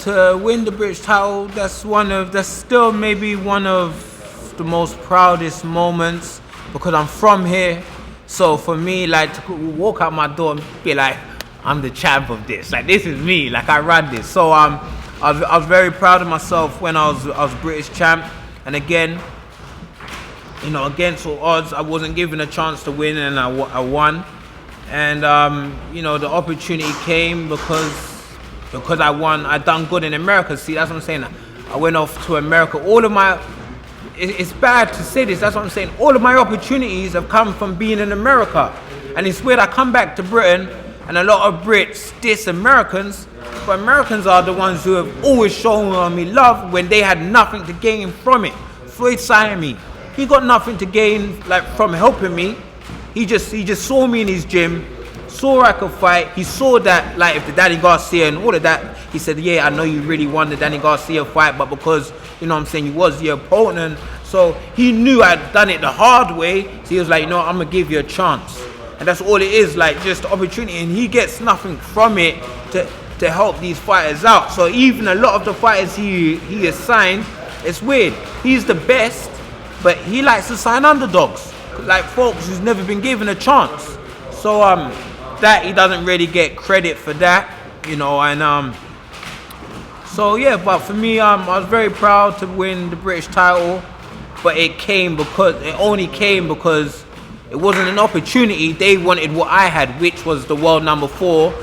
to win the British title, that's still maybe one of the most proudest moments because I'm from here. So for me, like to walk out my door and be like, I'm the champ of this. Like this is me. Like I run this. So I was very proud of myself when I was British champ. And again, you know, against all odds, I wasn't given a chance to win, and I won. And you know, the opportunity came because I won. I done good in America. See, that's what I'm saying. I went off to America. It's bad to say this. That's what I'm saying. All of my opportunities have come from being in America, and it's weird. I come back to Britain, and a lot of Brits diss Americans, but Americans are the ones who have always shown me love when they had nothing to gain from it. Floyd Siamese, he got nothing to gain like from helping me. He just saw me in his gym, saw I could fight. He saw that like if the Danny Garcia and all of that, he said, yeah, I know you really won the Danny Garcia fight, but because, you know what I'm saying, you was the opponent, so he knew I'd done it the hard way, so he was like, you know, I'm gonna give you a chance. And that's all it is, like just opportunity, and he gets nothing from it to help these fighters out. So even a lot of the fighters he has signed, it's weird. He's the best, but he likes to sign underdogs, like folks who's never been given a chance. So that he doesn't really get credit for that, you know. And so yeah, but for me, I was very proud to win the British title, but it only came because it wasn't an opportunity. They wanted what I had, which was the world number 4,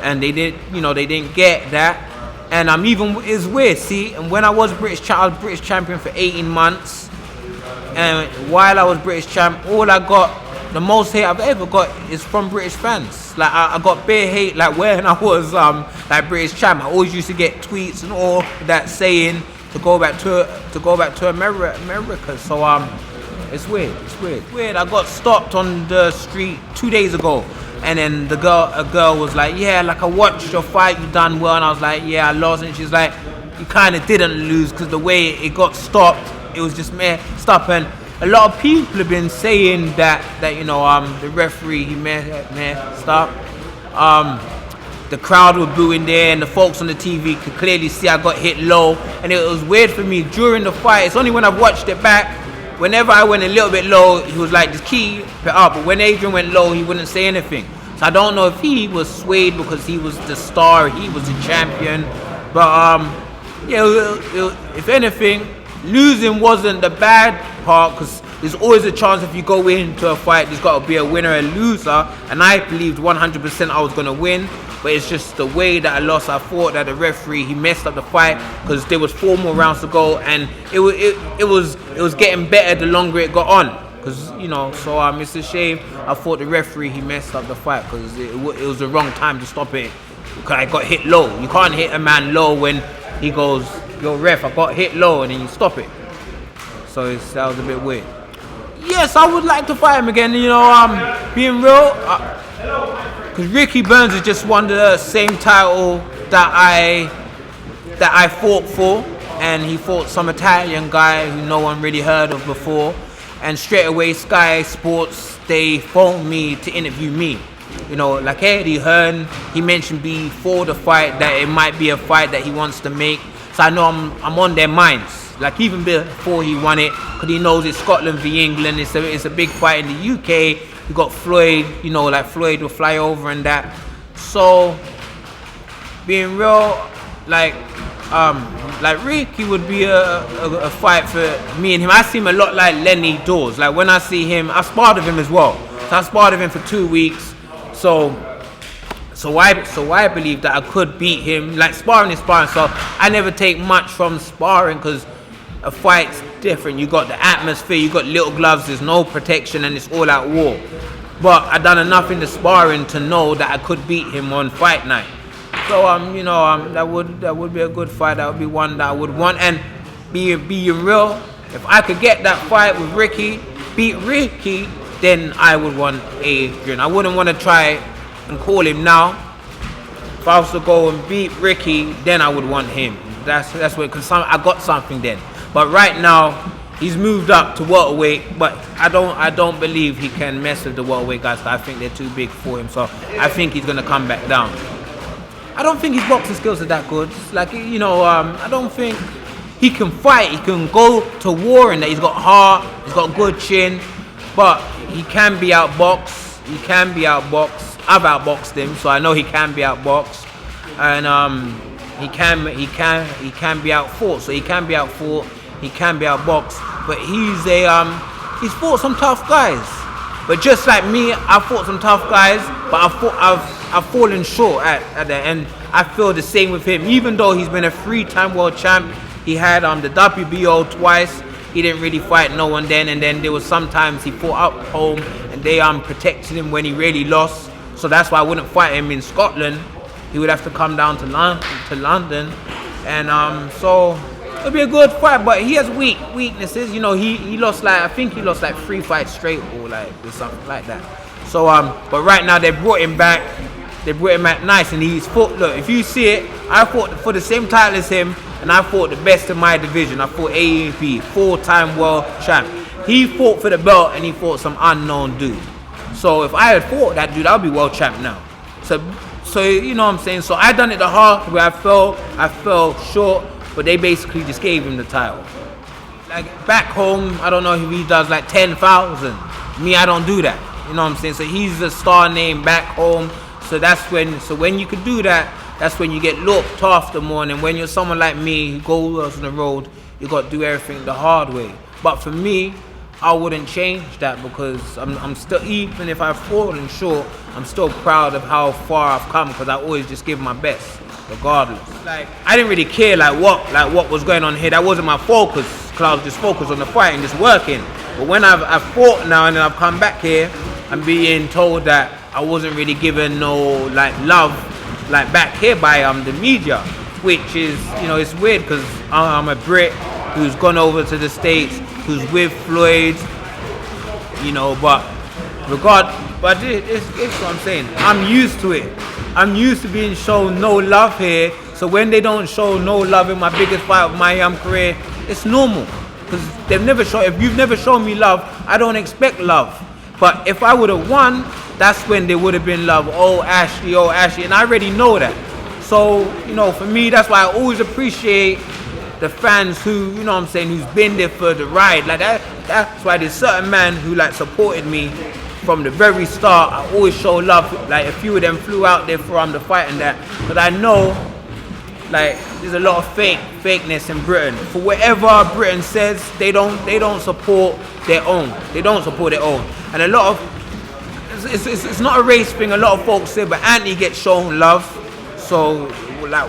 and they didn't get that. And it's weird, see, and when I was British champion for 18 months, and while I was British champ, the most hate I've ever got is from British fans. Like I got bare hate, like when I was like British champ, I always used to get tweets and all that saying to go back to America. So it's weird. I got stopped on the street 2 days ago, and then a girl was like, yeah, like I watched your fight, you done well, and I was like, yeah, I lost, and she's like, you kind of didn't lose because the way it got stopped, it was just stop. And a lot of people have been saying that you know the referee he messed up. The crowd were booing there, and the folks on the TV could clearly see I got hit low, and it was weird for me during the fight. It's only when I've watched it back, whenever I went a little bit low, he was like, just keep it up. But when Adrian went low, he wouldn't say anything. So I don't know if he was swayed because he was the star, he was the champion. But yeah, if anything, losing wasn't the bad part, because there's always a chance if you go into a fight, there's got to be a winner and a loser. And I believed 100% I was going to win. But it's just the way that I lost. I thought that the referee, he messed up the fight because there was 4 more rounds to go, and it was getting better the longer it got on. Because, you know, so it's a shame. I thought the referee, he messed up the fight because it was the wrong time to stop it. Because I got hit low. You can't hit a man low when he goes, yo ref, I got hit low, and then you stop it. So that was a bit weird. Yes, I would like to fight him again. You know, being real. Because Ricky Burns has just won the same title that I fought for, and he fought some Italian guy who no one really heard of before, and straight away Sky Sports, they phoned me to interview me. You know, like Eddie Hearns, he mentioned before the fight that it might be a fight that he wants to make, so I know I'm on their minds. Like even before he won it, because he knows it's Scotland v England, it's a big fight in the UK. You got Floyd, you know, like Floyd will fly over and that. So being real, like Ricky would be a fight for me and him. I see him a lot like Lenny Dawes. Like when I see him, I sparred with him as well. So I sparred with him for 2 weeks. So I believe that I could beat him. Like sparring is sparring. So I never take much from sparring because a fight's different. You got the atmosphere, you got little gloves, there's no protection, and it's all out war. But I done enough in the sparring to know that I could beat him on fight night. So you know, that would be a good fight. That would be one that I would want. And being real, if I could get that fight with Ricky, beat Ricky, then I would want Adrian. I wouldn't want to try and call him now. If I was to go and beat Ricky, then I would want him. That's what, because I got something then. But right now, he's moved up to welterweight, but I don't believe he can mess with the welterweight guys. I think they're too big for him, so I think he's gonna come back down. I don't think his boxing skills are that good. Like, you know, I don't think he can fight. He can go to war in that. He's got heart. He's got good chin, but he can be outboxed. He can be outboxed. I've outboxed him, so I know he can be outboxed, and he can be outfought. So he can be outfought. He can be outboxed, but he's fought some tough guys. But just like me, I've fought some tough guys, but I've fallen short at the end. I feel the same with him. Even though he's been a 3-time world champ, he had the WBO twice. He didn't really fight no one then, and then there was sometimes he fought up home, and they protected him when he really lost. So that's why I wouldn't fight him in Scotland. He would have to come down to London, and so it'll be a good fight. But he has weaknesses. You know, he lost I think he lost 3 fights straight or something like that. So but right now they brought him back. They brought him back nice, and he's fought. Look, if you see it, I fought for the same title as him, and I fought the best in my division. I fought AEP, 4-time world champ. He fought for the belt, and he fought some unknown dude. So if I had fought that dude, I'll be world champ now. So you know what I'm saying. So I done it the hard way. I fell short, but they basically just gave him the title. Like back home, I don't know if he does 10,000. Me, I don't do that. You know what I'm saying. So he's a star name back home. So that's when you could do that, that's when you get looked after more. And when you're someone like me who goes on the road, you got to do everything the hard way. But for me, I wouldn't change that, because I'm still, even if I've fallen short, I'm still proud of how far I've come, because I always just give my best, regardless. I didn't really care what was going on here. That wasn't my focus, because I was just focused on the fight and just working. But when I've fought now and then I've come back here, I'm being told that I wasn't really given no love back here by the media, which is, you know, it's weird, because I'm a Brit who's gone over to the States, who's with Floyd, you know, but it's what I'm saying. I'm used to it. I'm used to being shown no love here. So when they don't show no love in my biggest fight of my career, it's normal, because if you've never shown me love, I don't expect love. But if I would have won, that's when there would have been love. Oh Ashley, and I already know that. So, you know, for me, that's why I always appreciate the fans who, you know what I'm saying, who's been there for the ride. That's why there's certain men who supported me from the very start. I always show love. A few of them flew out there from the fight and that. But I know there's a lot of fakeness in Britain. For whatever Britain says, they don't support their own. They don't support their own. And a lot of it's not a race thing. A lot of folks say, but Anthony gets shown love. So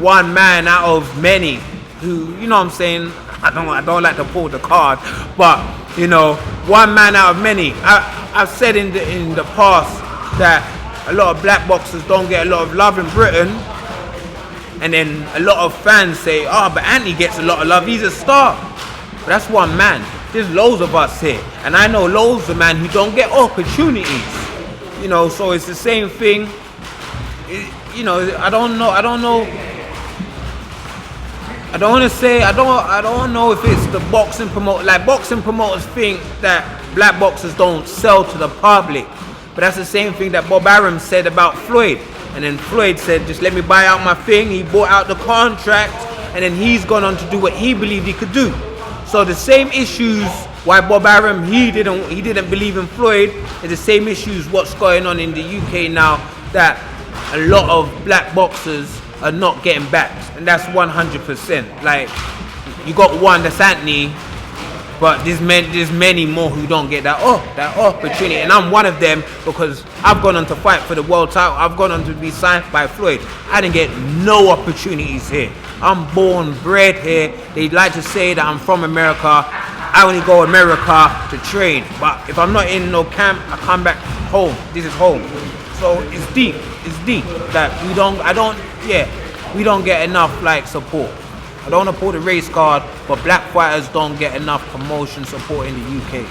one man out of many who, you know what I'm saying, I don't like to pull the card, but you know, one man out of many. I've said in the past that a lot of black boxers don't get a lot of love in Britain, and then a lot of fans say, but Anthony gets a lot of love, he's a star. But that's one man. There's loads of us here, and I know loads of men who don't get opportunities. You know, so it's the same thing. You know, I don't know. I don't know if it's the boxing promoter. Boxing promoters think that black boxers don't sell to the public, but that's the same thing that Bob Arum said about Floyd. And then Floyd said, "Just let me buy out my thing." He bought out the contract, and then he's gone on to do what he believed he could do. So the same issues why Bob Arum he didn't believe in Floyd is the same issues what's going on in the UK now, that a lot of black boxers are not getting backed, and that's 100%. You got one, that's Anthony, but there's many more who don't get that opportunity, and I'm one of them, because I've gone on to fight for the world title. I've gone on to be signed by Floyd. I didn't get no opportunities here. I'm born, bred here. They like to say that I'm from America. I only go America to train, but if I'm not in no camp, I come back home. This is home. So it's deep. That we don't get enough support. I don't want to pull the race card, but black fighters don't get enough promotion support in the UK.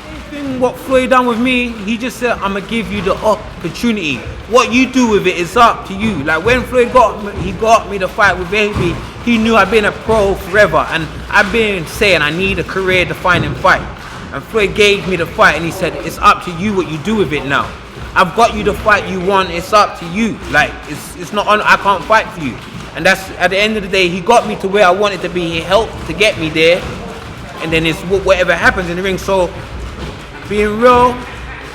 What Floyd done with me, he just said, I'm gonna give you the opportunity. What you do with it is up to you. When Floyd got me to fight with Baby, he knew I've been a pro forever, and I've been saying I need a career-defining fight. And Floyd gave me the fight, and he said, it's up to you what you do with it now. I've got you the fight you want, it's up to you. It's not on, I can't fight for you. And that's, at the end of the day, he got me to where I wanted to be. He helped to get me there. And then it's whatever happens in the ring. So being real,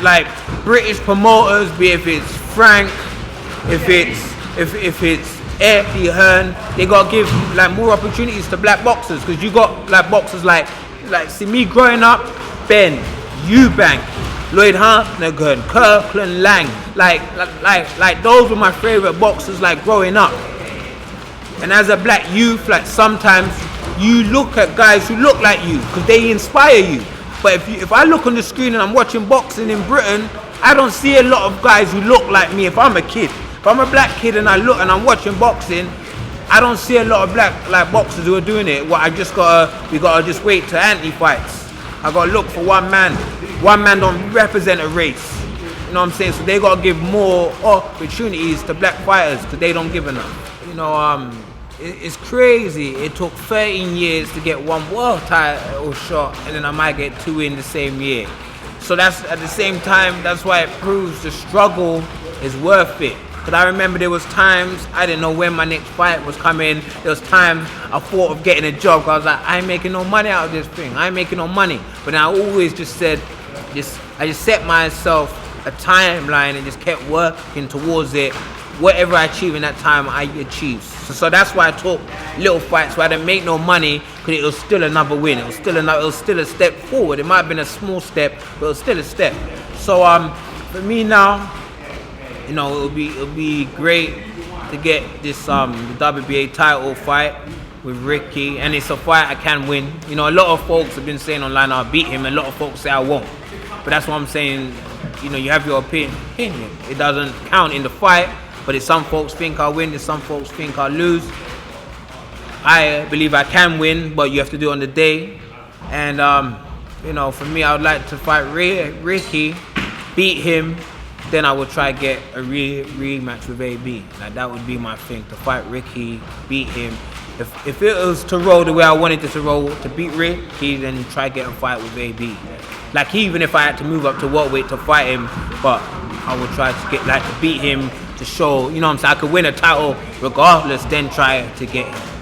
like British promoters, be if it's Frank, if it's Eddie Hearns, they gotta give like more opportunities to black boxers, because you got black boxers like see me growing up, Ben, Eubank, Lloyd Hartnaghan, Kirkland Lang, like those were my favorite boxers like growing up. And as a black youth, like sometimes you look at guys who look like you because they inspire you. But if I look on the screen and I'm watching boxing in Britain, I don't see a lot of guys who look like me. If I'm a kid, if I'm a black kid and I look and I'm watching boxing, I don't see a lot of black boxers who are doing it. Well, we gotta just wait to anti-fights. I gotta look for one man. One man don't represent a race. You know what I'm saying? So they gotta give more opportunities to black fighters because they don't give enough. You know, it's crazy. It took 13 years to get one world title shot, and then I might get 2 in the same year. So that's, at the same time, that's why it proves the struggle is worth it. Because I remember there was times I didn't know when my next fight was coming. There was time I thought of getting a job. I was like, I ain't making no money out of this thing. I ain't making no money. But then I always just said, I just set myself a timeline and just kept working towards it. Whatever I achieve in that time, I achieve. So that's why I took little fights where I didn't make no money, because it was still another win. It was still a step forward. It might have been a small step, but it was still a step. So for me now, you know, it'll be great to get this the WBA title fight with Ricky, and it's a fight I can win. You know, a lot of folks have been saying online I'll beat him, and a lot of folks say I won't. But that's what I'm saying. You know, you have your opinion. It doesn't count in the fight. But if some folks think I'll win, if some folks think I'll lose, I believe I can win, but you have to do it on the day. And, you know, for me, I would like to fight Ricky, beat him, then I would try to get a rematch with AB. Like, that would be my thing, to fight Ricky, beat him. If it was to roll the way I wanted it to roll, to beat Ricky, then try to get a fight with AB. Like, even if I had to move up to welterweight to fight him, but I would try to get, like, to beat him, to show, you know what I'm saying, I could win a title regardless, then try to get him.